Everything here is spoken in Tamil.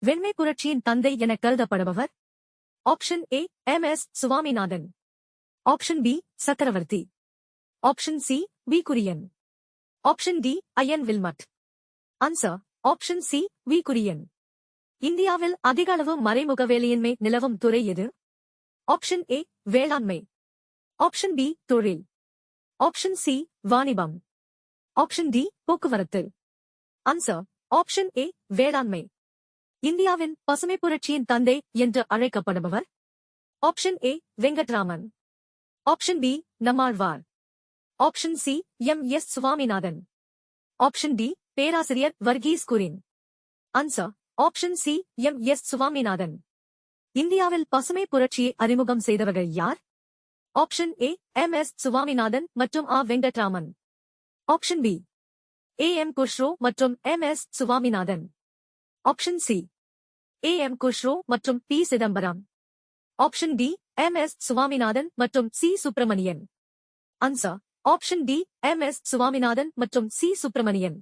வெண்மை புரட்சியின் தந்தை என கருதப்படுபவர்? Option A MS Swaminathan. Option B Chakravarthy. Option C V Kurien. Option D IN Wilmut. Answer option C V Kurien. இந்தியாவில் அதிக அளவு மறைமுக வேலையின்மை நிலவும் துறை எது? ஆப்ஷன் ஏ வேளாண்மை. ஆப்ஷன் பி தொழில். ஆப்ஷன் சி வாணிபம். ஆப்ஷன் டி போக்குவரத்து. ஆன்சர் ஆப்ஷன் ஏ வேளாண்மை. இந்தியாவின் பசுமை புரட்சியின் தந்தை என்று அழைக்கப்படுபவர்? Option A Venkatraman. Option B Nammalvar. Option C MS Swaminathan. Option D பேராசிரியர் Varghese Kurien. Answer option C MS Swaminathan. இந்தியாவில் பசுமை புரட்சியை அறிமுகம் செய்தவர்கள் யார்? ஆப்ஷன் ஏ MS சுவாமிநாதன் மற்றும் Venkatraman. Option B AM Khusro மற்றும் MS Swaminathan. Option C AM Khusro மற்றும் P Chidambaram. Option D MS Swaminathan மற்றும் C Subramanian. Answer option D MS Swaminathan மற்றும் C சுப்பிரமணியன்.